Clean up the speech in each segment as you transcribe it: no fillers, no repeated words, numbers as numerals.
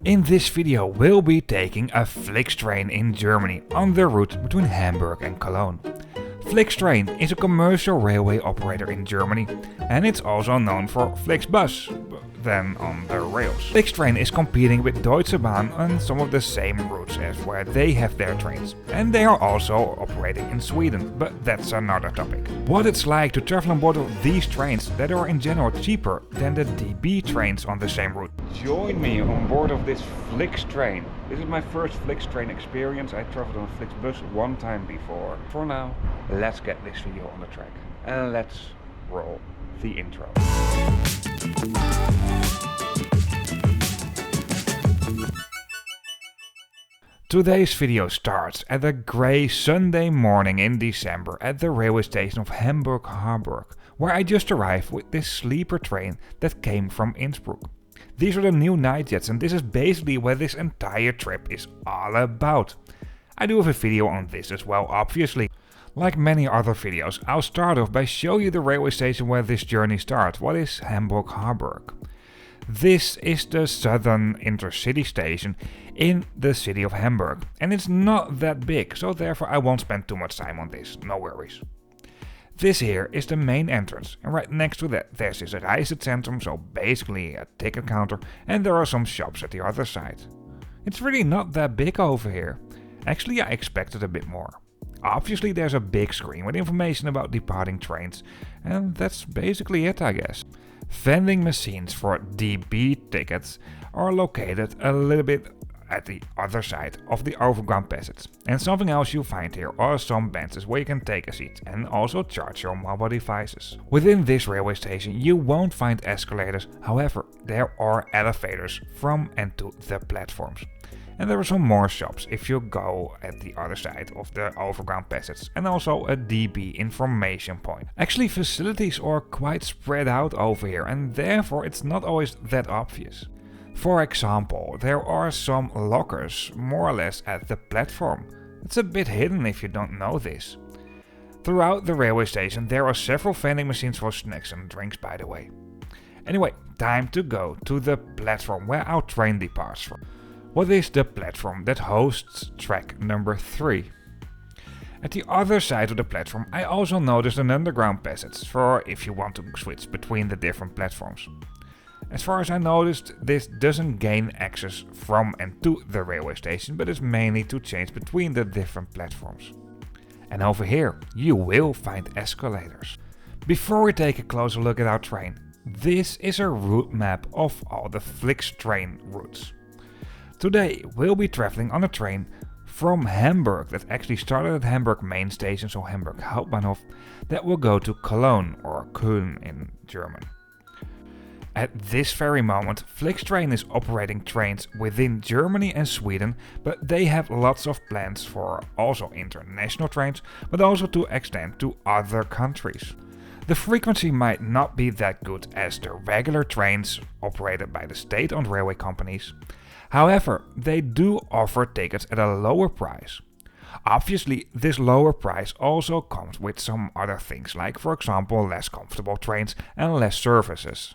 In this video we'll be taking a Flixtrain in Germany on the route between Hamburg and Cologne. Flixtrain is a commercial railway operator in Germany and it's also known for Flixbus, than on the rails. Flixtrain is competing with Deutsche Bahn on some of the same routes as where they have their trains. And they are also operating in Sweden, but that's another topic. What it's like to travel on board of these trains that are in general cheaper than the DB trains on the same route. Join me on board of this Flixtrain. This is my first Flixtrain experience. I traveled on Flixbus one time before. For now, let's get this video on the track and let's roll the intro. Today's video starts at a grey Sunday morning in December at the railway station of Hamburg Harburg, where I just arrived with this sleeper train that came from Innsbruck. These are the new night jets and this is basically what this entire trip is all about. I do have a video on this as well, obviously. Like many other videos, I'll start off by showing you the railway station where this journey starts. What is Hamburg Harburg? This is the southern InterCity station in the city of Hamburg. And it's not that big, so therefore I won't spend too much time on this, no worries. This here is the main entrance, and right next to that there's this Reisezentrum, so basically a ticket counter, and there are some shops at the other side. It's really not that big over here. Actually, I expected a bit more. Obviously there's a big screen with information about departing trains, and that's basically it, I guess. Vending machines for DB tickets are located a little bit at the other side of the overground passage. And something else you find here are some benches where you can take a seat and also charge your mobile devices. Within this railway station you won't find escalators, however there are elevators from and to the platforms. And there are some more shops if you go at the other side of the overground passage, and also a DB information point. Actually facilities are quite spread out over here and therefore it's not always that obvious. For example, there are some lockers more or less at the platform. It's a bit hidden if you don't know this. Throughout the railway station there are several vending machines for snacks and drinks, by the way. Anyway, time to go to the platform where our train departs from. What is the platform that hosts track number 3? At the other side of the platform I also noticed an underground passage for if you want to switch between the different platforms. As far as I noticed, this doesn't gain access from and to the railway station, but is mainly to change between the different platforms. And over here you will find escalators. Before we take a closer look at our train, this is a route map of all the Flixtrain routes. Today we'll be traveling on a train from Hamburg that actually started at Hamburg main station, so Hamburg Hauptbahnhof, that will go to Cologne or Köln in German. At this very moment Flixtrain is operating trains within Germany and Sweden, but they have lots of plans for also international trains, but also to extend to other countries. The frequency might not be that good as the regular trains operated by the state-owned railway companies. However, they do offer tickets at a lower price. Obviously, this lower price also comes with some other things, like for example less comfortable trains and less services.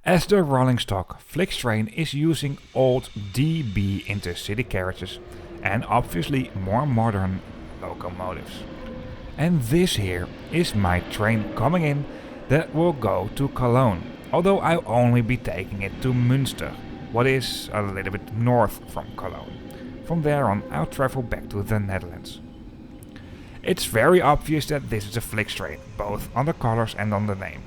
As the rolling stock, Flixtrain is using old DB InterCity carriages and obviously more modern locomotives. And this here is my train coming in that will go to Cologne, although I'll only be taking it to Münster, what is a little bit north from Cologne. From there on I'll travel back to the Netherlands. It's very obvious that this is a Flixtrain, both on the colors and on the name.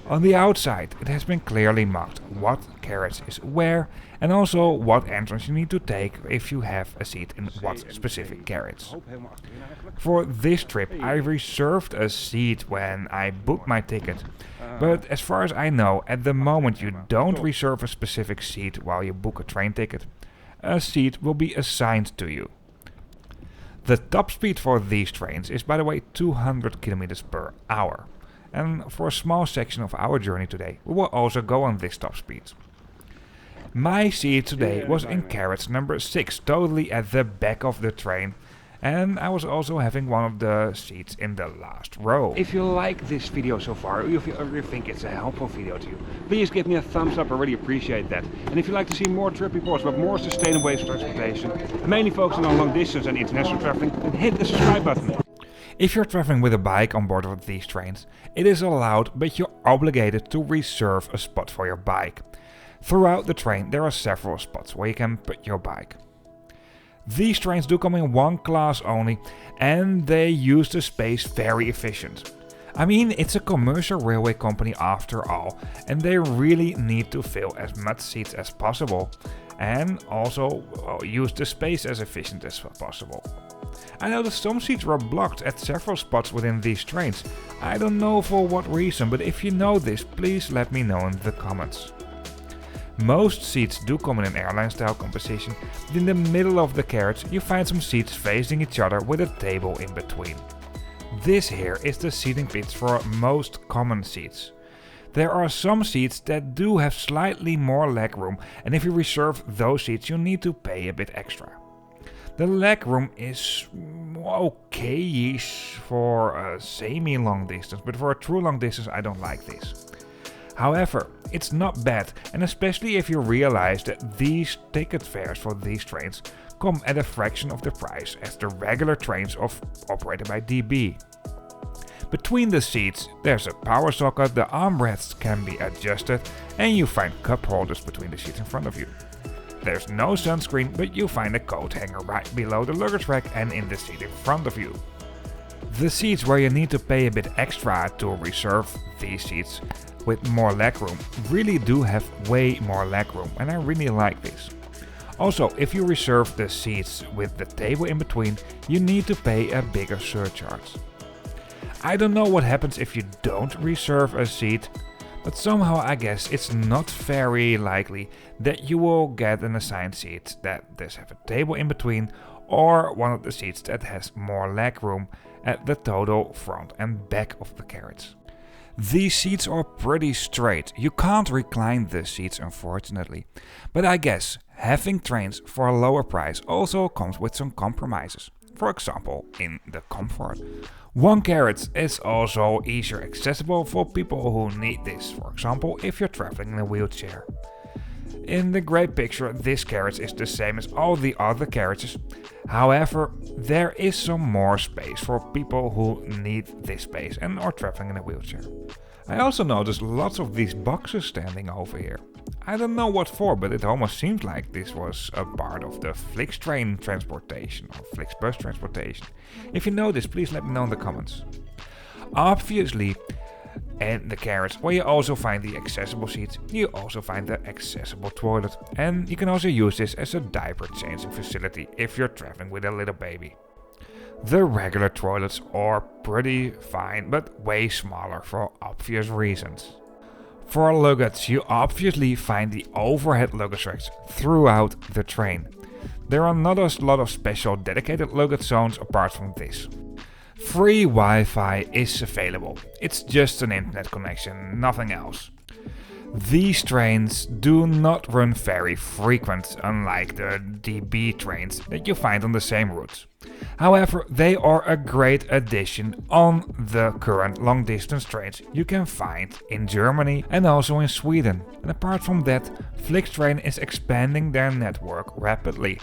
On the outside it has been clearly marked what carriage is where and also what entrance you need to take if you have a seat in what specific carriage. For this trip I reserved a seat when I booked my ticket, but as far as I know at the moment you don't reserve a specific seat while you book a train ticket. A seat will be assigned to you. The top speed for these trains is by the way 200 km per hour. And for a small section of our journey today, we will also go on this top speed. My seat today was in carriage number 6, totally at the back of the train, And I was also having one of the seats in the last row. If you like this video so far, or if you think it's a helpful video to you, please give me a thumbs up, I really appreciate that. And if you'd like to see more trip reports about more sustainable ways of transportation, mainly focusing on long distance and international traveling, then hit the subscribe button. If you're traveling with a bike on board of these trains, it is allowed, but you're obligated to reserve a spot for your bike. Throughout the train there are several spots where you can put your bike. These trains do come in one class only, and they use the space very efficient. I mean, it's a commercial railway company after all, and they really need to fill as much seats as possible, and also use the space as efficient as possible. I noticed some seats were blocked at several spots within these trains. I don't know for what reason, but if you know this, please let me know in the comments. Most seats do come in an airline style composition, but in the middle of the carriage you find some seats facing each other with a table in between. This here is the seating pitch for most common seats. There are some seats that do have slightly more leg room, and if you reserve those seats you need to pay a bit extra. The leg room is okay-ish for a semi-long distance, but for a true long distance I don't like this. However, it's not bad, and especially if you realize that these ticket fares for these trains come at a fraction of the price as the regular trains operated by DB. Between the seats there's a power socket, the armrests can be adjusted, and you find cup holders between the seats in front of you. There's no sunscreen, but you find a coat hanger right below the luggage rack and in the seat in front of you. The seats where you need to pay a bit extra to reserve these seats with more legroom really do have way more legroom, and I really like this. Also, if you reserve the seats with the table in between, you need to pay a bigger surcharge. I don't know what happens if you don't reserve a seat, but somehow I guess it's not very likely that you will get an assigned seat that does have a table in between, or one of the seats that has more legroom at the total front and back of the carriage. These seats are pretty straight, you can't recline the seats unfortunately, but I guess having trains for a lower price also comes with some compromises, for example in the comfort. One carriage is also easier accessible for people who need this, for example if you're traveling in a wheelchair. In the great picture this carriage is the same as all the other carriages, however there is some more space for people who need this space and are traveling in a wheelchair. I also noticed lots of these boxes standing over here. I don't know what for, but it almost seems like this was a part of the Flixtrain transportation or Flixbus transportation. If you know this, please let me know in the comments. Obviously, in the carriage where you also find the accessible seats, you also find the accessible toilet, and you can also use this as a diaper changing facility if you're traveling with a little baby. The regular toilets are pretty fine, but way smaller for obvious reasons. For luggage, you obviously find the overhead luggage racks throughout the train. There are not a lot of special dedicated luggage zones apart from this. Free Wi-Fi is available, it's just an internet connection, nothing else. These trains do not run very frequent, unlike the DB trains that you find on the same routes. However, they are a great addition on the current long distance trains you can find in Germany and also in Sweden. And apart from that, Flixtrain is expanding their network rapidly.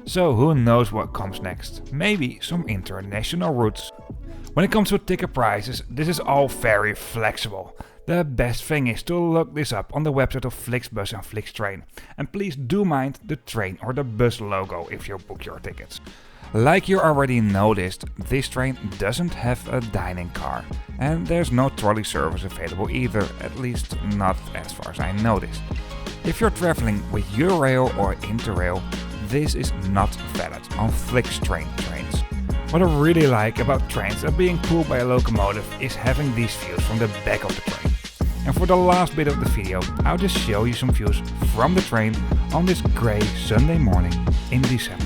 So who knows what comes next? Maybe some international routes. When it comes to ticket prices, this is all very flexible. The best thing is to look this up on the website of Flixbus and Flixtrain. And please do mind the train or the bus logo if you book your tickets. Like you already noticed, this train doesn't have a dining car. And there's no trolley service available either, at least not as far as I noticed. If you're traveling with Eurail or Interrail, this is not valid on Flixtrain trains. What I really like about trains that being pulled by a locomotive is having these views from the back of the train. And for the last bit of the video, I'll just show you some views from the train on this grey Sunday morning in December.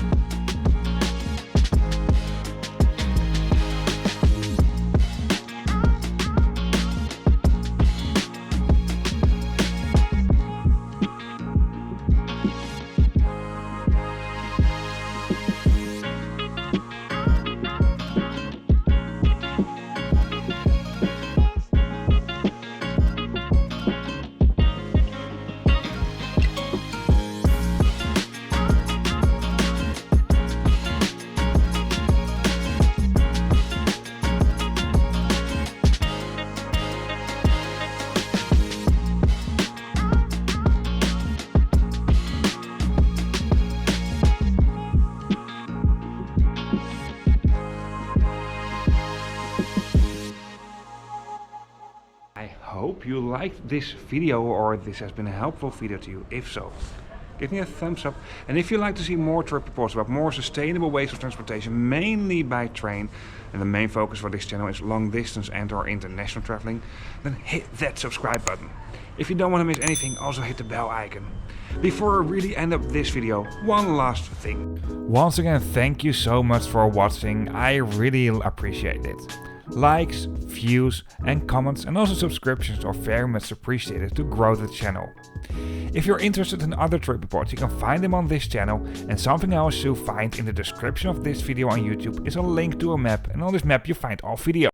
liked this video or this has been a helpful video to you. If so, give me a thumbs up. And if you'd like to see more trip reports about more sustainable ways of transportation, mainly by train, and the main focus for this channel is long distance and or international traveling, then hit that subscribe button. If you don't want to miss anything, also hit the bell icon. Before I really end up this video, one last thing. Once again, thank you so much for watching. I really appreciate it. Likes, views and comments and also subscriptions are very much appreciated to grow the channel. If you're interested in other trip reports, you can find them on this channel, and something else you'll find in the description of this video on YouTube is a link to a map, and on this map you find all videos.